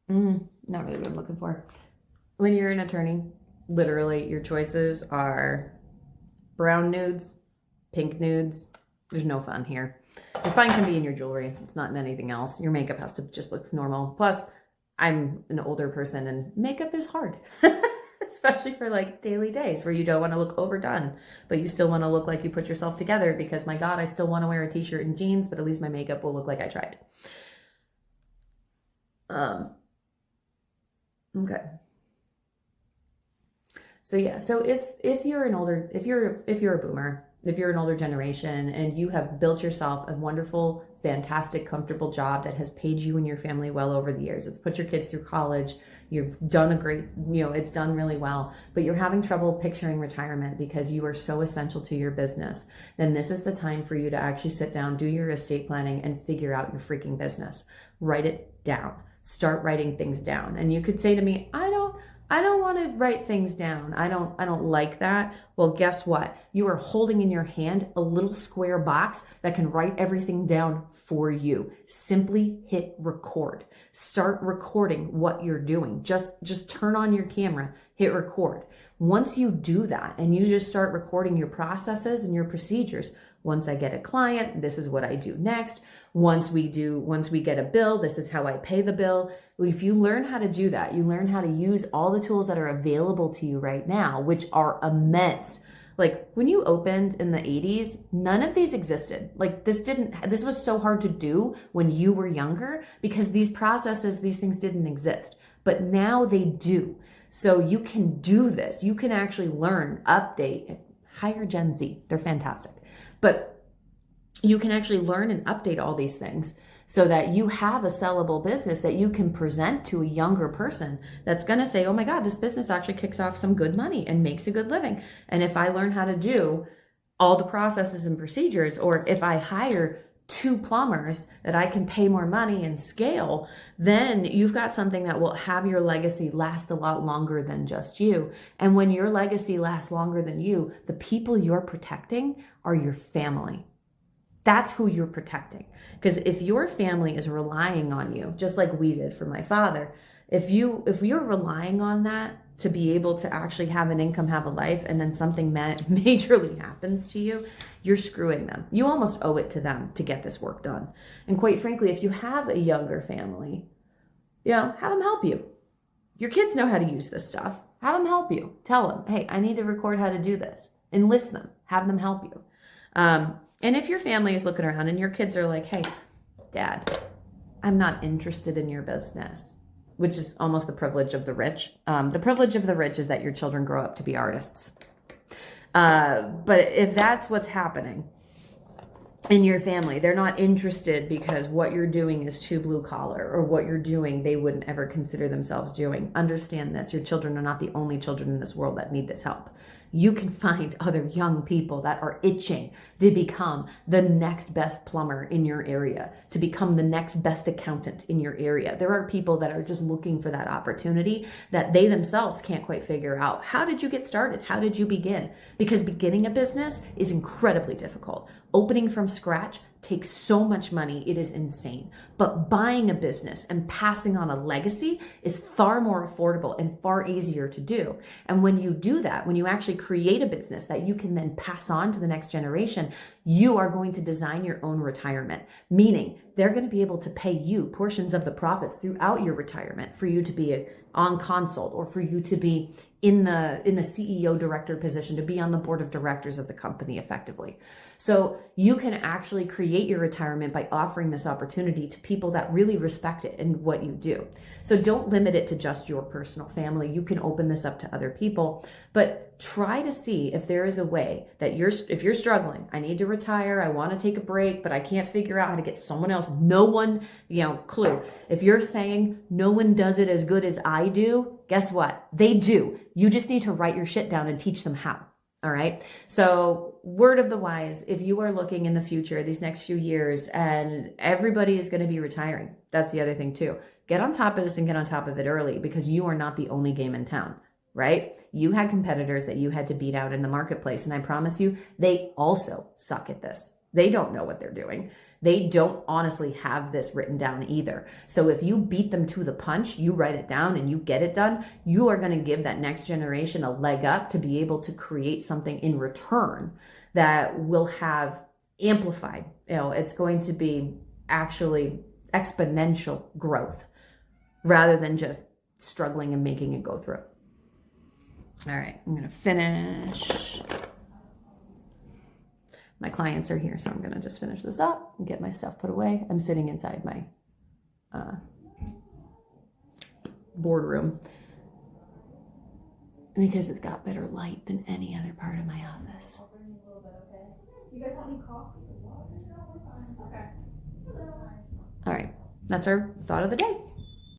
Not really what I'm looking for. When you're an attorney, literally your choices are brown nudes, pink nudes. There's no fun here. Your fun can be in your jewelry. It's not in anything else. Your makeup has to just look normal. Plus, I'm an older person and makeup is hard. Especially for like daily days where you don't want to look overdone, but you still want to look like you put yourself together because my God, I still want to wear a t-shirt and jeans, but at least my makeup will look like I tried. Okay. So yeah, so if you're an older if you're a boomer, if you're an older generation and you have built yourself a wonderful, fantastic, comfortable job that has paid you and your family well over the years. It's put your kids through college. You've done a great, it's done really well, but you're having trouble picturing retirement because you are so essential to your business. Then this is the time for you to actually sit down, do your estate planning and figure out your freaking business. Write it down. Start writing things down. And you could say to me, I don't want to write things down. I don't like that. Well, guess what? You are holding in your hand a little square box that can write everything down for you. Simply hit record. Start recording what you're doing. Just turn on your camera, hit record. Once you do that and you just start recording your processes and your procedures, once I get a client, this is what I do next. Once we get a bill, this is how I pay the bill. If you learn how to do that, you learn how to use all the tools that are available to you right now, which are immense. Like when you opened in the 80s, none of these existed. Like this was so hard to do when you were younger because these processes, these things didn't exist. But now they do. So you can do this. You can actually learn, update, hire Gen Z. They're fantastic. But you can actually learn and update all these things so that you have a sellable business that you can present to a younger person that's going to say, oh my God, this business actually kicks off some good money and makes a good living. And if I learn how to do all the processes and procedures, or if I hire 2 plumbers that I can pay more money and scale, then you've got something that will have your legacy last a lot longer than just you. And when your legacy lasts longer than you, the people you're protecting are your family. That's who you're protecting. Because if your family is relying on you, just like we did for my father, if you're relying on that to be able to actually have an income, have a life, and then something majorly happens to you, you're screwing them. You almost owe it to them to get this work done. And quite frankly, if you have a younger family, have them help you. Your kids know how to use this stuff. Have them help you. Tell them, hey, I need to record how to do this. Enlist them. Have them help you. And if your family is looking around and your kids are like, hey, Dad, I'm not interested in your business, which is almost the privilege of the rich. The privilege of the rich is that your children grow up to be artists. But if that's what's happening in your family, they're not interested because what you're doing is too blue collar, or what you're doing they wouldn't ever consider themselves doing. Understand this. Your children are not the only children in this world that need this help. You can find other young people that are itching to become the next best plumber in your area, to become the next best accountant in your area. There are people that are just looking for that opportunity that they themselves can't quite figure out. How did you get started? How did you begin? Because beginning a business is incredibly difficult. Opening from scratch takes so much money, it is insane. But buying a business and passing on a legacy is far more affordable and far easier to do. And when you do that, when you actually create a business that you can then pass on to the next generation, you are going to design your own retirement, meaning they're going to be able to pay you portions of the profits throughout your retirement for you to be on consult, or for you to be in the CEO director position, to be on the board of directors of the company effectively. So you can actually create your retirement by offering this opportunity to people that really respect it and what you do. So don't limit it to just your personal family. You can open this up to other people, but try to see if there is a way that if you're struggling, I need to retire, I want to take a break, but I can't figure out how to get someone else. No one, clue. If you're saying no one does it as good as I do, guess what? They do. You just need to write your shit down and teach them how. All right. So word of the wise, if you are looking in the future, these next few years, and everybody is going to be retiring, that's the other thing too. Get on top of this and get on top of it early, because you are not the only game in town, right? You had competitors that you had to beat out in the marketplace. And I promise you, they also suck at this. They don't know what they're doing. They don't honestly have this written down either. So if you beat them to the punch, you write it down and you get it done, you are going to give that next generation a leg up to be able to create something in return that will have amplified. It's going to be actually exponential growth rather than just struggling and making it go through. All right, I'm going to finish. My clients are here, so I'm going to just finish this up and get my stuff put away. I'm sitting inside my boardroom because it's got better light than any other part of my office. You guys want any coffee? Okay. All right, that's our thought of the day.